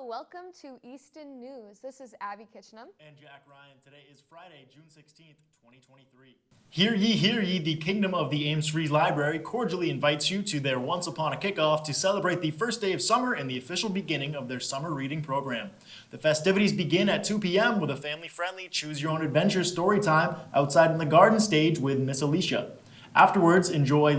Welcome to Easton News. This is Abbi Kitchenham. And Jack Ryan. Today is Friday, June 16th, 2023. Hear ye, the Kingdom of the Ames Free Library cordially invites you to their Once Upon a Kickoff to celebrate the first day of summer and the official beginning of their summer reading program. The festivities begin at 2 p.m. with a family-friendly choose-your-own-adventure story time outside in the garden stage with Miss Alicia. Afterwards, enjoy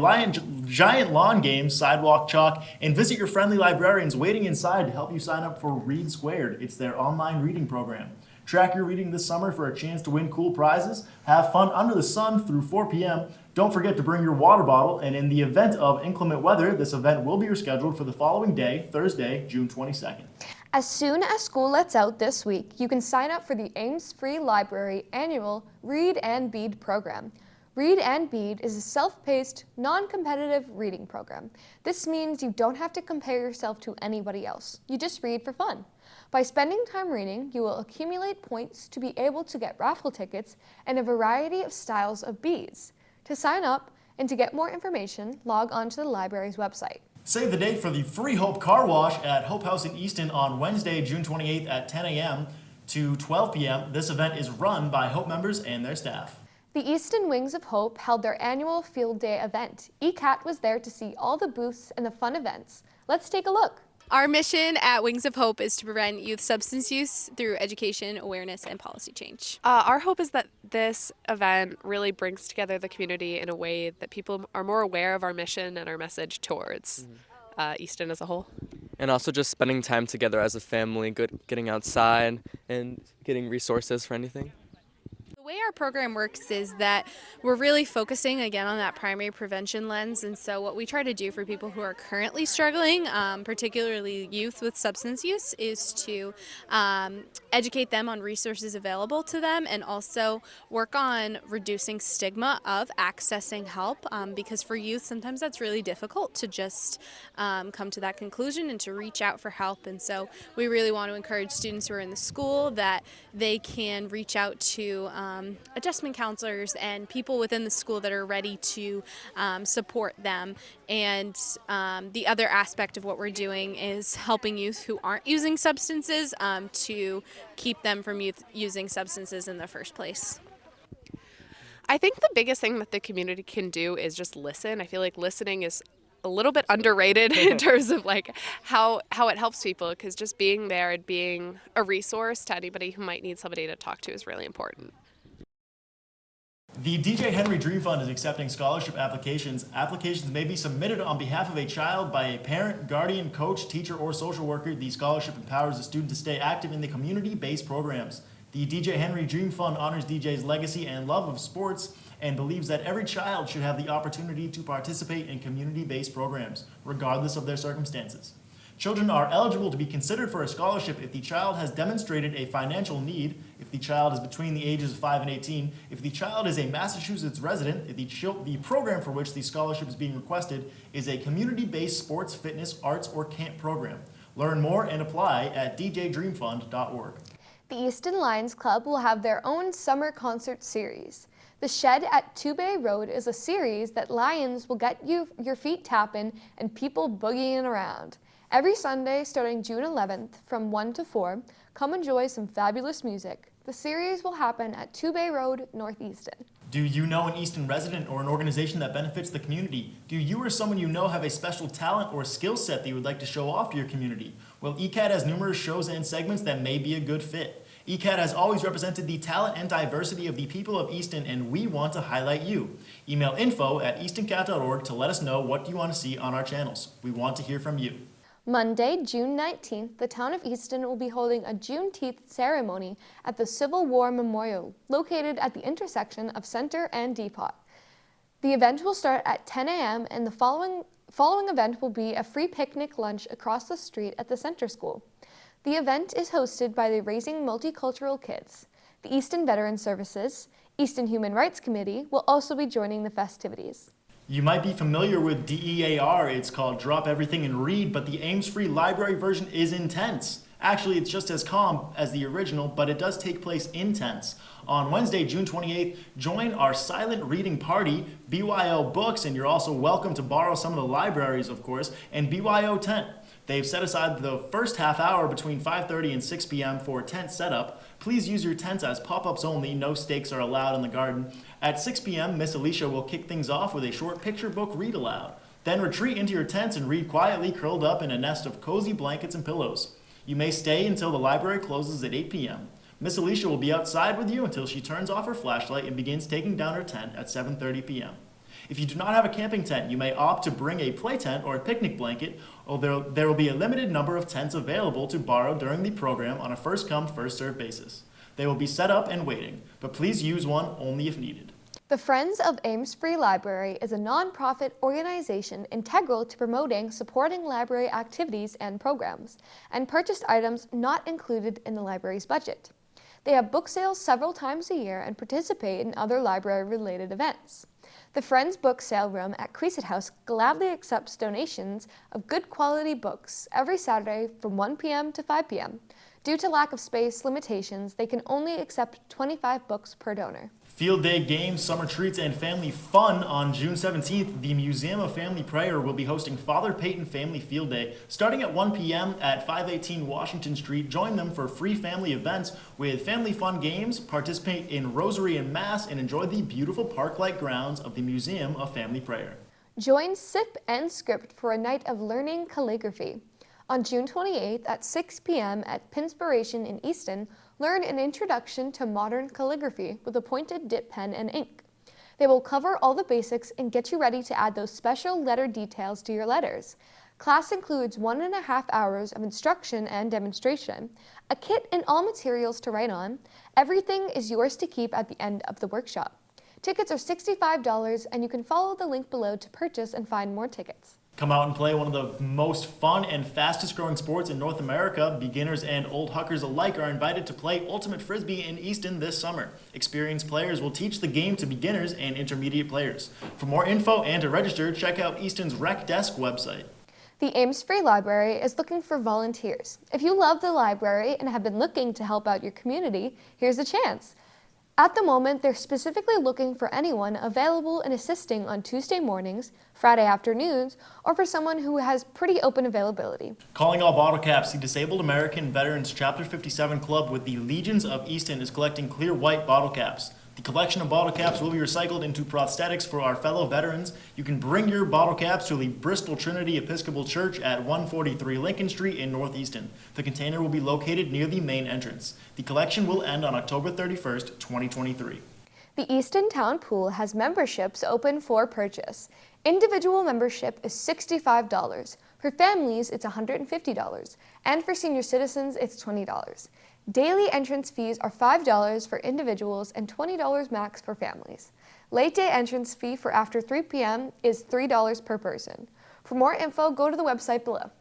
giant lawn games, sidewalk chalk, and visit your friendly librarians waiting inside to help you sign up for Read Squared. It's their online reading program. Track your reading this summer for a chance to win cool prizes. Have fun under the sun through 4 p.m. Don't forget to bring your water bottle, and in the event of inclement weather, this event will be rescheduled for the following day, Thursday, June 22nd. As soon as school lets out this week, you can sign up for the Ames Free Library annual Read and Bead program. Read and Bead is a self-paced, non-competitive reading program. This means you don't have to compare yourself to anybody else. You just read for fun. By spending time reading, you will accumulate points to be able to get raffle tickets and a variety of styles of beads. To sign up and to get more information, log on to the library's website. Save the date for the Free Hope Car Wash at Hope House in Easton on Wednesday, June 28th at 10 a.m. to 12 p.m. This event is run by Hope members and their staff. The Easton Wings of Hope held their annual Field Day event. ECAT was there to see all the booths and the fun events. Let's take a look. Our mission at Wings of Hope is to prevent youth substance use through education, awareness, and policy change. Our hope is that this event really brings together the community in a way that people are more aware of our mission and our message towards Easton as a whole. And also just spending time together as a family, getting outside and getting resources for anything. The way our program works is that we're really focusing again on that primary prevention lens, and so what we try to do for people who are currently struggling, particularly youth with substance use, is to educate them on resources available to them and also work on reducing stigma of accessing help, because for youth sometimes that's really difficult to just come to that conclusion and to reach out for help. And so we really want to encourage students who are in the school that they can reach out to adjustment counselors and people within the school that are ready to support them. And the other aspect of what we're doing is helping youth who aren't using substances to keep them from using substances in the first place. I think the biggest thing that the community can do is just listen. I feel like listening is a little bit underrated in terms of like how it helps people, because just being there and being a resource to anybody who might need somebody to talk to is really important. The DJ Henry Dream Fund is accepting scholarship applications. Applications may be submitted on behalf of a child by a parent, guardian, coach, teacher, or social worker. The scholarship empowers the student to stay active in the community-based programs. The DJ Henry Dream Fund honors DJ's legacy and love of sports and believes that every child should have the opportunity to participate in community-based programs, regardless of their circumstances. Children are eligible to be considered for a scholarship if the child has demonstrated a financial need, if the child is between the ages of 5 and 18, if the child is a Massachusetts resident, if the program for which the scholarship is being requested is a community-based sports, fitness, arts, or camp program. Learn more and apply at djdreamfund.org. The Easton Lions Club will have their own summer concert series. The Shed at 2 Bay Road is a series that Lions will get your feet tapping and people boogieing around. Every Sunday, starting June 11th from 1 to 4, come enjoy some fabulous music. The series will happen at 2 Bay Road, North Easton. Do you know an Easton resident or an organization that benefits the community? Do you or someone you know have a special talent or skill set that you would like to show off to your community? Well, ECAT has numerous shows and segments that may be a good fit. ECAT has always represented the talent and diversity of the people of Easton, and we want to highlight you. Email info@eastoncat.org to let us know what you want to see on our channels. We want to hear from you. Monday, June 19th, the town of Easton will be holding a Juneteenth ceremony at the Civil War Memorial, located at the intersection of Center and Depot. The event will start at 10 a.m. and the following event will be a free picnic lunch across the street at the Center School. The event is hosted by the Raising Multicultural Kids. The Easton Veteran Services, Easton Human Rights Committee will also be joining the festivities. You might be familiar with DEAR, it's called Drop Everything and Read, but the Ames Free Library version is intense. Actually, it's just as calm as the original, but it does take place intense. On Wednesday, June 28th, join our silent reading party, BYO Books, and you're also welcome to borrow some of the libraries, of course, and BYO Tent. They've set aside the first half hour between 5:30 and 6 p.m. for tent setup. Please use your tents as pop-ups only. No stakes are allowed in the garden. At 6 p.m., Miss Alicia will kick things off with a short picture book read aloud. Then retreat into your tents and read quietly curled up in a nest of cozy blankets and pillows. You may stay until the library closes at 8 p.m. Miss Alicia will be outside with you until she turns off her flashlight and begins taking down her tent at 7:30 p.m. If you do not have a camping tent, you may opt to bring a play tent or a picnic blanket, although there will be a limited number of tents available to borrow during the program on a first-come, first-served basis. They will be set up and waiting, but please use one only if needed. The Friends of Ames Free Library is a nonprofit organization integral to promoting, supporting library activities and programs, and purchased items not included in the library's budget. They have book sales several times a year and participate in other library-related events. The Friends Book Sale Room at Creasett House gladly accepts donations of good quality books every Saturday from 1 p.m. to 5 p.m. Due to lack of space limitations, they can only accept 25 books per donor. Field day games, summer treats, and family fun on June 17th. The Museum of Family Prayer will be hosting Father Peyton Family Field Day starting at 1 p.m. at 518 Washington Street. Join them for free family events with family fun games, participate in Rosary and Mass, and enjoy the beautiful park-like grounds of the Museum of Family Prayer. Join SIP and Script for a night of learning calligraphy. On June 28th at 6 p.m. at Pinspiration in Easton, learn an introduction to modern calligraphy with a pointed dip pen and ink. They will cover all the basics and get you ready to add those special letter details to your letters. Class includes 1.5 hours of instruction and demonstration, a kit and all materials to write on. Everything is yours to keep at the end of the workshop. Tickets are $65, and you can follow the link below to purchase and find more tickets. Come out and play one of the most fun and fastest growing sports in North America. Beginners and old huckers alike are invited to play Ultimate Frisbee in Easton this summer. Experienced players will teach the game to beginners and intermediate players. For more info and to register, check out Easton's Rec Desk website. The Ames Free Library is looking for volunteers. If you love the library and have been looking to help out your community, here's a chance. At the moment, they're specifically looking for anyone available and assisting on Tuesday mornings, Friday afternoons, or for someone who has pretty open availability. Calling all bottle caps, the Disabled American Veterans Chapter 57 Club with the Legions of Easton is collecting clear white bottle caps. The collection of bottle caps will be recycled into prosthetics for our fellow veterans. You can bring your bottle caps to the Bristol Trinity Episcopal Church at 143 Lincoln Street in North Easton. The container will be located near the main entrance. The collection will end on October 31st, 2023. The Easton Town Pool has memberships open for purchase. Individual membership is $65. For families, it's $150. And for senior citizens, it's $20. Daily entrance fees are $5 for individuals and $20 max for families. Late day entrance fee for after 3 p.m. is $3 per person. For more info, go to the website below.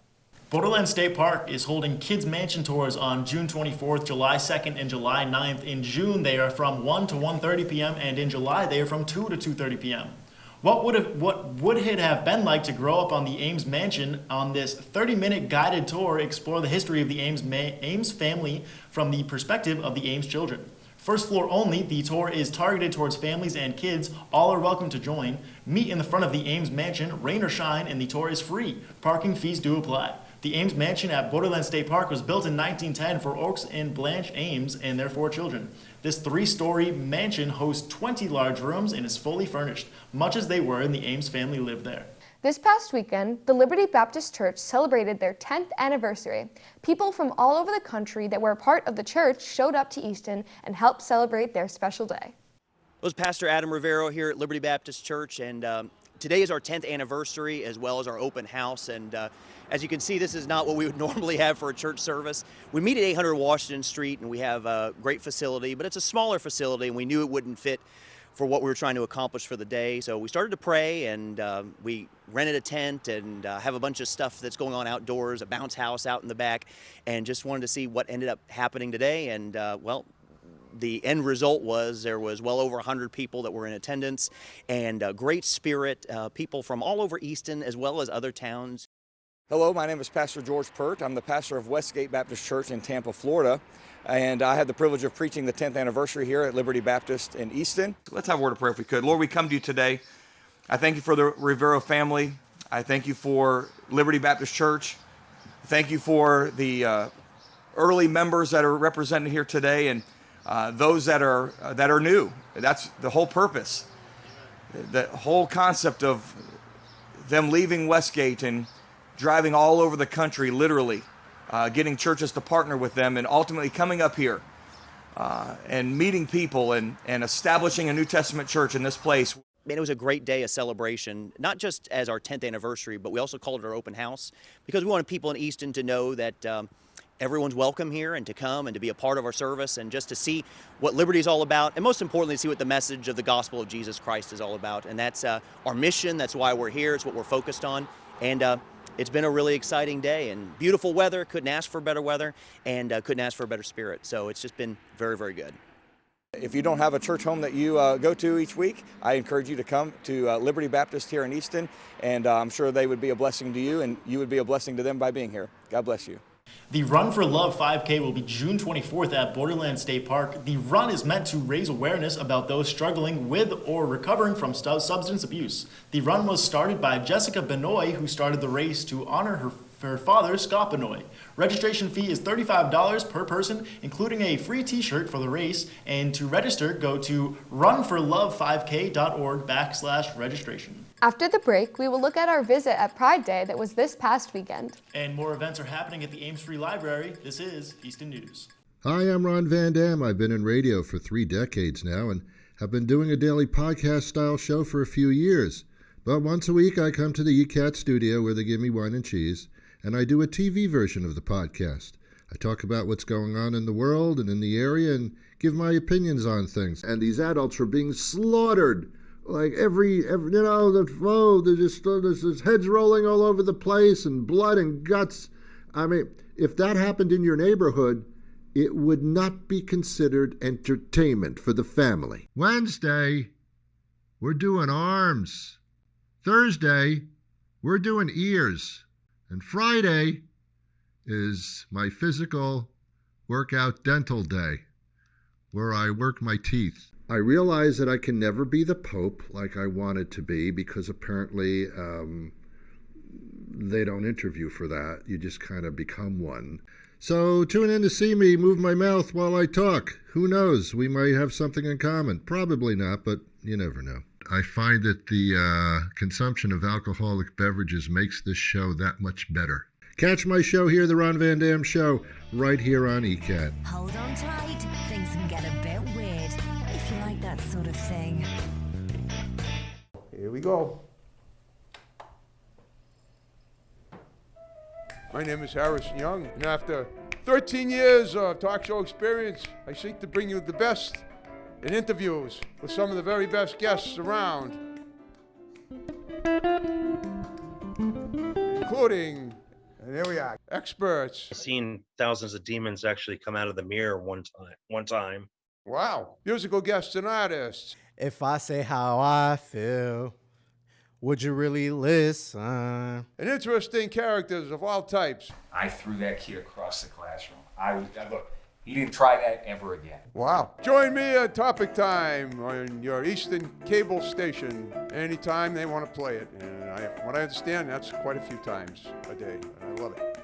Borderland State Park is holding Kids Mansion Tours on June 24th, July 2nd, and July 9th. In June, they are from 1 to 1:30 p.m., and in July, they are from 2 to 2:30 p.m. What would it have been like to grow up on the Ames Mansion? On this 30-minute guided tour, explore the history of the Ames family from the perspective of the Ames children. First floor only, the tour is targeted towards families and kids. All are welcome to join. Meet in the front of the Ames Mansion, rain or shine, and the tour is free. Parking fees do apply. The Ames Mansion at Borderland State Park was built in 1910 for Oaks and Blanche Ames and their 4 children. This 3-story mansion hosts 20 large rooms and is fully furnished, much as they were and the Ames family lived there. This past weekend, the Liberty Baptist Church celebrated their 10th anniversary. People from all over the country that were a part of the church showed up to Easton and helped celebrate their special day. It was Pastor Adam Rivero here at Liberty Baptist Church, and today is our 10th anniversary as well as our open house. And as you can see, this is not what we would normally have for a church service. We meet at 800 Washington Street, and we have a great facility, but it's a smaller facility, and we knew it wouldn't fit for what we were trying to accomplish for the day. So we started to pray, and we rented a tent and have a bunch of stuff that's going on outdoors, a bounce house out in the back, and just wanted to see what ended up happening today. And well, the end result was there was well over 100 people that were in attendance, and great spirit, people from all over Easton as well as other towns. Hello, my name is Pastor George Pert. I'm the pastor of Westgate Baptist Church in Tampa, Florida, and I had the privilege of preaching the 10th anniversary here at Liberty Baptist in Easton. Let's have a word of prayer if we could. Lord, we come to you today. I thank you for the Rivero family. I thank you for Liberty Baptist Church. Thank you for the early members that are represented here today, and those that are new. That's the whole purpose. The whole concept of them leaving Westgate and driving all over the country, literally, getting churches to partner with them, and ultimately coming up here and meeting people and establishing a New Testament church in this place. Man, it was a great day, a celebration, not just as our 10th anniversary, but we also called it our open house because we wanted people in Easton to know that everyone's welcome here and to come and to be a part of our service and just to see what Liberty is all about, and most importantly, see what the message of the gospel of Jesus Christ is all about. And that's our mission. That's why we're here. It's what we're focused on. And it's been a really exciting day and beautiful weather. Couldn't ask for better weather, and couldn't ask for a better spirit. So it's just been very, very good. If you don't have a church home that you go to each week, I encourage you to come to Liberty Baptist here in Easton, and I'm sure they would be a blessing to you, and you would be a blessing to them by being here. God bless you. The Run for Love 5K will be June 24th at Borderland State Park. The run is meant to raise awareness about those struggling with or recovering from substance abuse. The run was started by Jessica Benoit, who started the race to honor her father, Scott Benoit. Registration fee is $35 per person, including a free t-shirt for the race. And to register, go to runforlove5k.org/registration. After the break, we will look at our visit at Pride Day that was this past weekend. And more events are happening at the Ames Free Library. This is Easton News. Hi, I'm Ron Van Dam. I've been in radio for 3 decades now and have been doing a daily podcast-style show for a few years. But once a week, I come to the ECAT studio where they give me wine and cheese, and I do a TV version of the podcast. I talk about what's going on in the world and in the area and give my opinions on things. And these adults are being slaughtered. Like every there's heads rolling all over the place and blood and guts. I mean, if that happened in your neighborhood, it would not be considered entertainment for the family. Wednesday, we're doing arms. Thursday, we're doing ears. And Friday is my physical workout dental day, where I work my teeth. I realize that I can never be the Pope like I wanted to be because apparently they don't interview for that. You just kind of become one. So tune in to see me move my mouth while I talk. Who knows? We might have something in common. Probably not, but you never know. I find that the consumption of alcoholic beverages makes this show that much better. Catch my show here, The Ron Van Dam Show, right here on ECAT. Hold on tight, things can get a bit weird, if you like that sort of thing. Here we go. My name is Harrison Young, and after 13 years of talk show experience, I seek to bring you the best in interviews with some of the very best guests around, including, and here we are, experts. I've seen thousands of demons actually come out of the mirror one time. Wow. Musical guests and artists. If I say how I feel, would you really listen? And interesting characters of all types. I threw that kid across the classroom. Look, he didn't try that ever again. Wow. Join me at Topic Time on your Easton cable station anytime they want to play it. And what I understand, that's quite a few times a day. And I love it.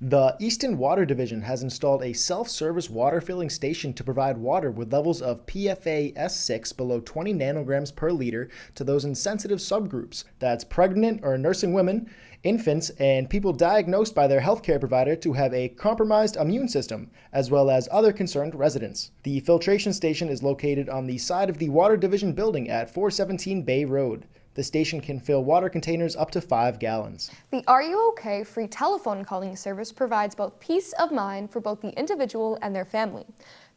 The Easton Water Division has installed a self-service water filling station to provide water with levels of PFAS6 below 20 nanograms per liter to those in sensitive subgroups. That's pregnant or nursing women, infants, and people diagnosed by their healthcare provider to have a compromised immune system, as well as other concerned residents. The filtration station is located on the side of the Water Division building at 417 Bay Road. The station can fill water containers up to 5 gallons. The Are You OK free telephone calling service provides both peace of mind for both the individual and their family.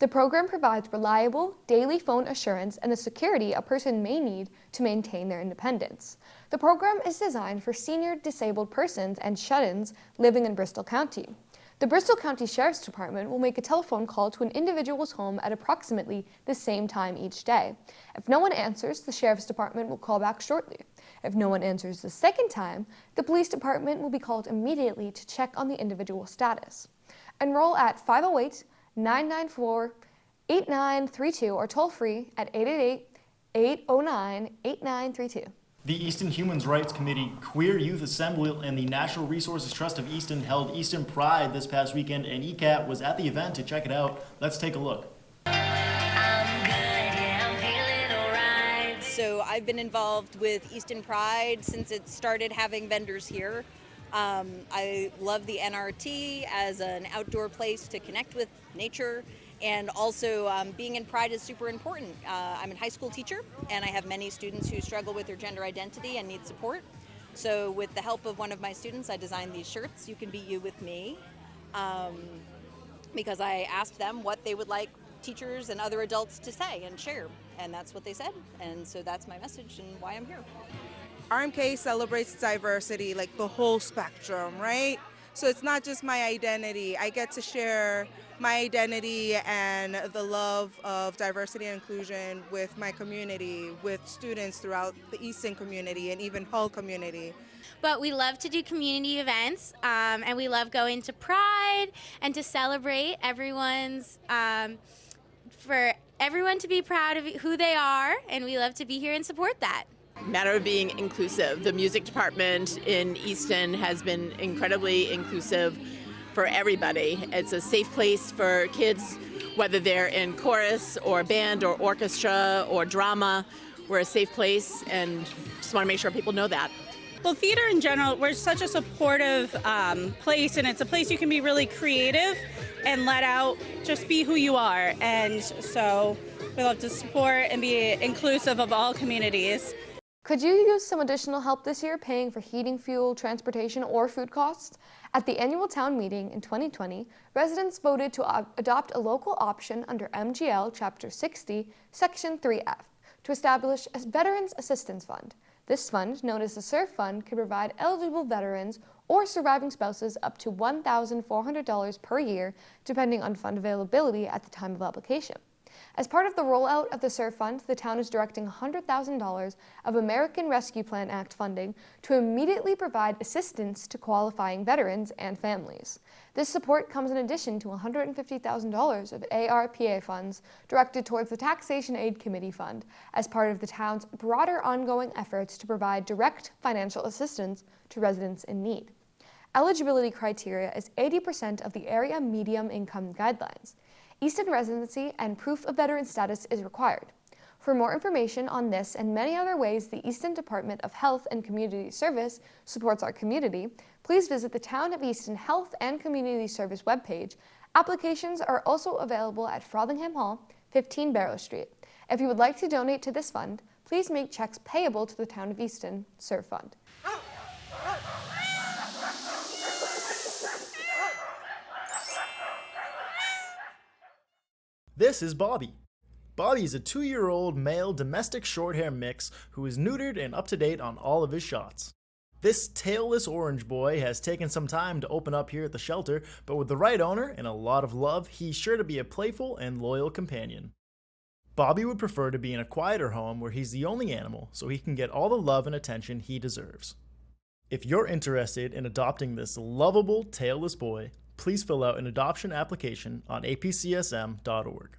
The program provides reliable, daily phone assurance and the security a person may need to maintain their independence. The program is designed for senior disabled persons and shut-ins living in Bristol County. The Bristol County Sheriff's Department will make a telephone call to an individual's home at approximately the same time each day. If no one answers, the Sheriff's Department will call back shortly. If no one answers the second time, the Police Department will be called immediately to check on the individual's status. Enroll at 508-994-8932 or toll free at 888-809-8932. The Easton Human Rights Committee, Queer Youth Assembly, and the Natural Resources Trust of Easton held Easton Pride this past weekend, and ECAT was at the event to check it out. Let's take a look. So I've been involved with Easton Pride since it started having vendors here. I love the NRT as an outdoor place to connect with nature, and also being in Pride is super important. I'm a high school teacher, and I have many students who struggle with their gender identity and need support. So with the help of one of my students, I designed these shirts, "You Can Be You With Me," because I asked them what they would like teachers and other adults to say and share, and that's what they said, and so that's my message and why I'm here. RMK celebrates diversity, like the whole spectrum, right? So it's not just my identity. I get to share my identity and the love of diversity and inclusion with my community, with students throughout the Easton community and even Hull community. But we love to do community events, and we love going to Pride and to celebrate everyone's, for everyone to be proud of who they are, and we love to be here and support that. Matter of being inclusive. The music department in Easton has been incredibly inclusive for everybody. It's a safe place for kids, whether they're in chorus or band or orchestra or drama. We're a safe place, and just want to make sure people know that. Well, theater in general, we're such a supportive place, and it's a place you can be really creative and let out, just be who you are. And so we love to support and be inclusive of all communities. Could you use some additional help this year paying for heating, fuel, transportation, or food costs? At the annual town meeting in 2020, residents voted to adopt a local option under MGL Chapter 60, Section 3F, to establish a Veterans Assistance Fund. This fund, known as the SURF Fund, can provide eligible veterans or surviving spouses up to $1,400 per year, depending on fund availability at the time of application. As part of the rollout of the SURF Fund, the town is directing $100,000 of American Rescue Plan Act funding to immediately provide assistance to qualifying veterans and families. This support comes in addition to $150,000 of ARPA funds directed towards the Taxation Aid Committee Fund as part of the town's broader ongoing efforts to provide direct financial assistance to residents in need. Eligibility criteria is 80% of the area medium income guidelines. Easton residency and proof of veteran status is required. For more information on this and many other ways the Easton Department of Health and Community Service supports our community, please visit the Town of Easton Health and Community Service webpage. Applications are also available at Frothingham Hall, 15 Barrow Street. If you would like to donate to this fund, please make checks payable to the Town of Easton SURF Fund. This is Bobby. Bobby is a 2-year-old male domestic short-hair mix who is neutered and up-to-date on all of his shots. This tailless orange boy has taken some time to open up here at the shelter, but with the right owner and a lot of love, he's sure to be a playful and loyal companion. Bobby would prefer to be in a quieter home where he's the only animal, so he can get all the love and attention he deserves. If you're interested in adopting this lovable tailless boy, please fill out an adoption application on apcsm.org.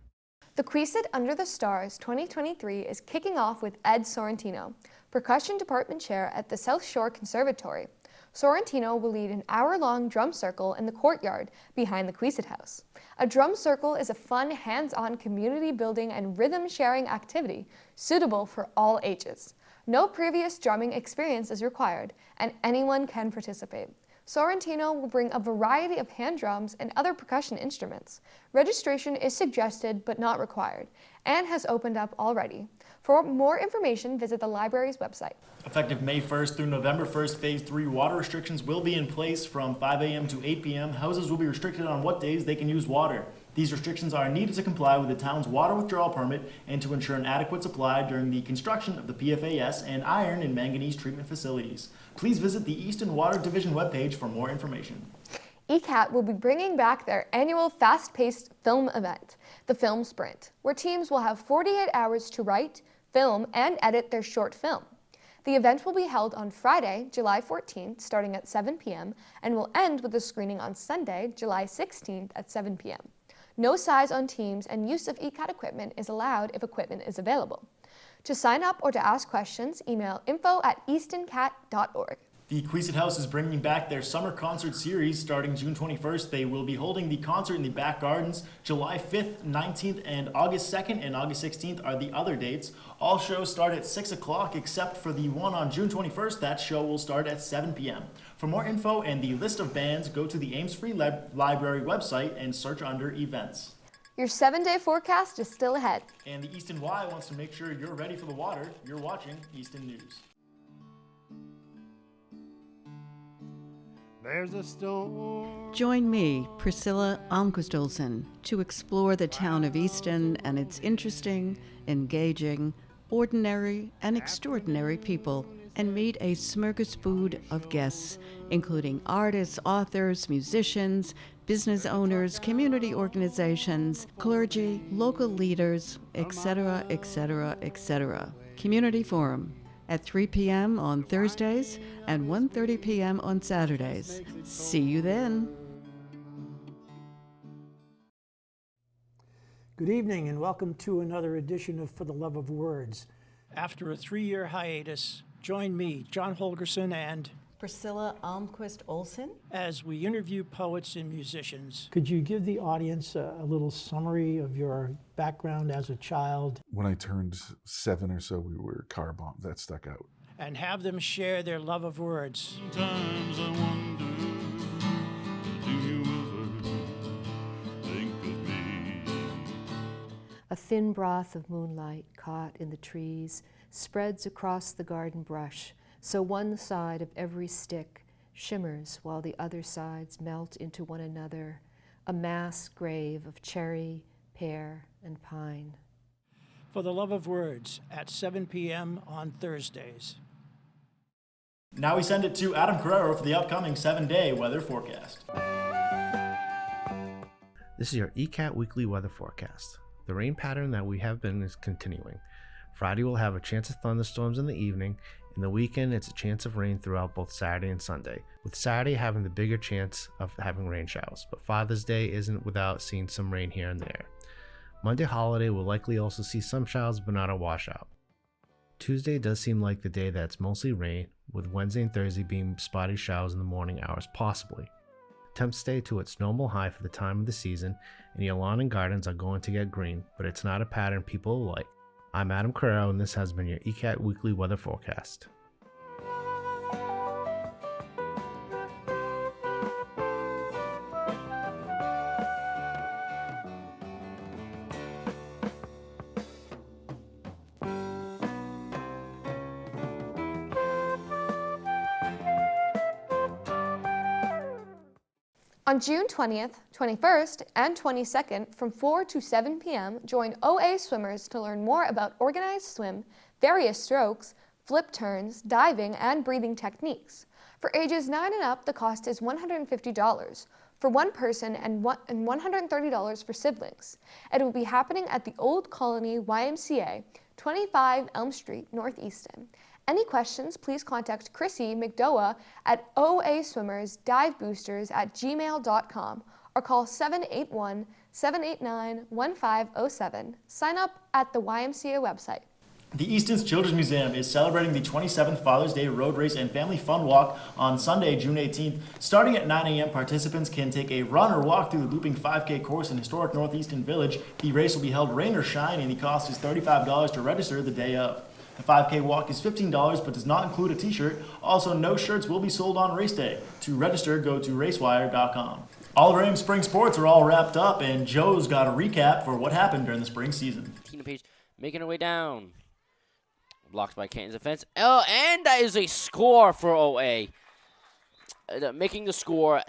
The Queesit Under the Stars 2023 is kicking off with Ed Sorrentino, Percussion Department Chair at the South Shore Conservatory. Sorrentino will lead an hour-long drum circle in the courtyard behind the Queesit House. A drum circle is a fun, hands-on community building and rhythm-sharing activity suitable for all ages. No previous drumming experience is required, and anyone can participate. Sorrentino will bring a variety of hand drums and other percussion instruments. Registration is suggested but not required, and has opened up already. For more information, visit the library's website. Effective May 1st through November 1st, Phase 3 water restrictions will be in place from 5 a.m. to 8 p.m. Houses will be restricted on what days they can use water. These restrictions are needed to comply with the town's water withdrawal permit and to ensure an adequate supply during the construction of the PFAS and iron and manganese treatment facilities. Please visit the Easton Water Division webpage for more information. ECAT will be bringing back their annual fast-paced film event, the Film Sprint, where teams will have 48 hours to write, film, and edit their short film. The event will be held on Friday, July 14th, starting at 7 p.m., and will end with a screening on Sunday, July 16th at 7 p.m. No size on teams and use of ECAT equipment is allowed if equipment is available. To sign up or to ask questions, email info@eastoncat.org. The Queeset House is bringing back their summer concert series starting June 21st. They will be holding the concert in the back gardens July 5th, 19th, and August 2nd and August 16th are the other dates. All shows start at 6 o'clock except for the one on June 21st. That show will start at 7 p.m. For more info and the list of bands, go to the Ames Free Library website and search under events. Your 7-day forecast is still ahead. And the Easton Y wants to make sure you're ready for the water. You're watching Easton News. There's a storm. Join me, Priscilla Almquist-Olsen, to explore the town of Easton and its interesting, engaging, ordinary, and extraordinary people, and meet a smorgasbord of guests, including artists, authors, musicians, business owners, community organizations, clergy, local leaders, etc., etc., etc. Community Forum at 3 p.m. on Thursdays and 1:30 p.m. on Saturdays. See you then. Good evening and welcome to another edition of For the Love of Words. After a 3-year hiatus, join me, John Holgerson, and Priscilla Almquist-Olsen, as we interview poets and musicians. Could you give the audience a little summary of your background as a child? When I turned 7 or so, we were car bombed. That stuck out. And have them share their love of words. Sometimes I wonder, do you ever think of me? A thin broth of moonlight caught in the trees spreads across the garden brush, so one side of every stick shimmers while the other sides melt into one another, a mass grave of cherry, pear, and pine. For the Love of Words at 7 p.m. on Thursdays. Now we send it to Adam Carreiro for the upcoming 7-day weather forecast. This is your ECAT weekly weather forecast. The rain pattern that we have been is continuing. Friday will have a chance of thunderstorms in the evening. In the weekend, it's a chance of rain throughout both Saturday and Sunday, with Saturday having the bigger chance of having rain showers, but Father's Day isn't without seeing some rain here and there. Monday holiday will likely also see some showers but not a washout. Tuesday does seem like the day that's mostly rain, with Wednesday and Thursday being spotty showers in the morning hours possibly. Temps stay to its normal high for the time of the season, and your lawn and gardens are going to get green, but it's not a pattern people will like. I'm Adam Carreiro, and this has been your ECAT Weekly Weather Forecast. On June 20th, 21st, and 22nd from 4 to 7 p.m., join OA swimmers to learn more about organized swim, various strokes, flip turns, diving, and breathing techniques. For ages 9 and up, the cost is $150 for one person and $130 for siblings. It will be happening at the Old Colony YMCA, 25 Elm Street, North Easton. Any questions, please contact Chrissy McDowa at oaswimmersdiveboosters@gmail.com or call 781-789-1507. Sign up at the YMCA website. The Easton's Children's Museum is celebrating the 27th Father's Day Road Race and Family Fun Walk on Sunday, June 18th. Starting at 9 a.m., participants can take a run or walk through the looping 5K course in historic North Easton Village. The race will be held rain or shine, and the cost is $35 to register the day of. The 5K walk is $15 but does not include a t-shirt. Also, no shirts will be sold on race day. To register, go to racewire.com. All of our Ames spring sports are all wrapped up, and Joe's got a recap for what happened during the spring season. Tina Page making her way down. Blocked by Canton's defense. Oh, and that is a score for OA. Making the score.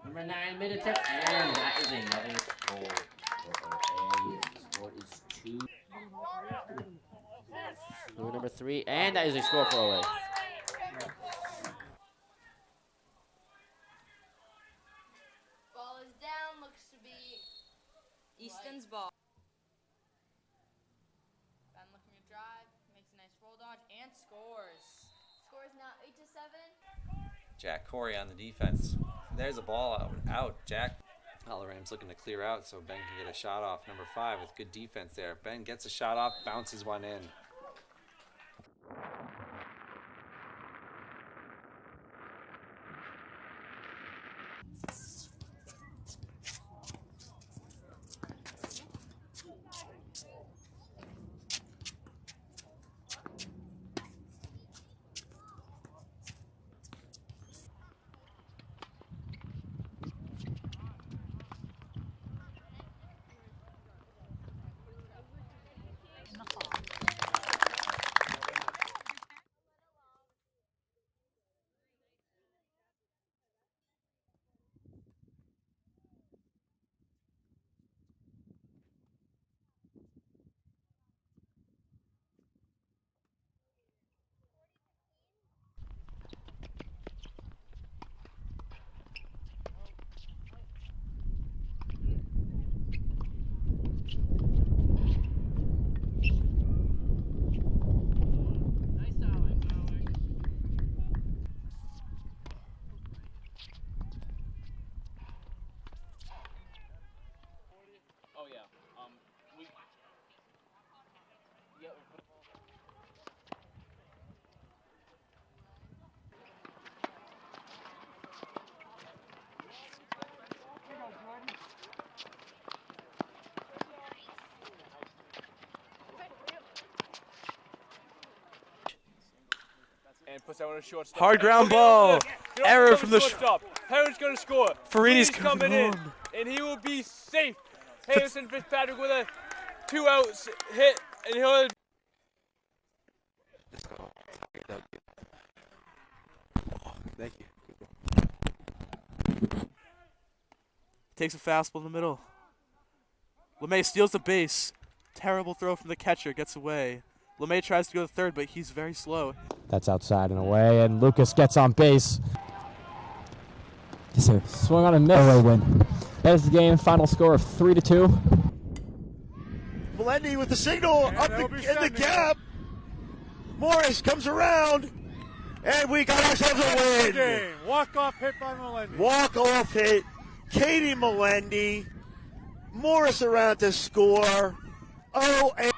Number 9 mid attempt, and that is another goal for OA. The score is 2. Move number 3, and that is a score for OA. Ball is down, looks to be Easton's ball. Ben looking to drive, makes a nice roll dodge, and scores. Scores now 8-7. Jack Corey on the defense. There's a ball out. Jack Halloran's looking to clear out so Ben can get a shot off. Number 5 with good defense there. Ben gets a shot off, bounces one in. And puts that one in shortstop. Hard ground ball. Error from the shortstop. Harrison's going to score. Farini's coming in, and he will be safe. Harrison Fitzpatrick with a 2-out hit, and he'll. Thank you. Takes a fastball in the middle. LeMay steals the base. Terrible throw from the catcher. Gets away. LeMay tries to go to third, but he's very slow. That's outside and away, and Lucas gets on base. Yes, sir. Swung on and missed. Away win. That is the game. Final score of 3-2. Melendi with the signal up in the gap. Morris comes around, and we got ourselves a win. Walk-off hit by Melendi. Walk-off hit. Katie Melendi. Morris around to score. Oh, and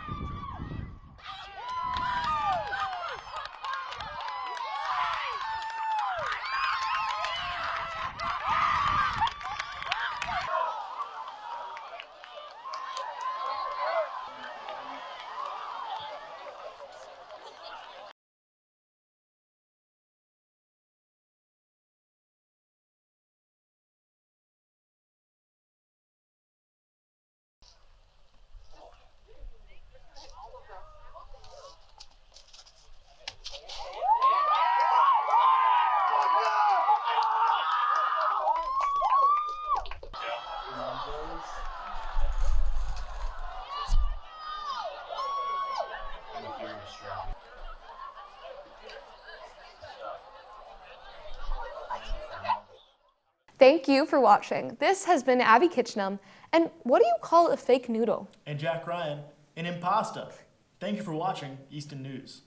Thank you for watching. This has been Abby Kitchenham. And what do you call a fake noodle? And Jack Ryan, an impasta. Thank you for watching Easton News.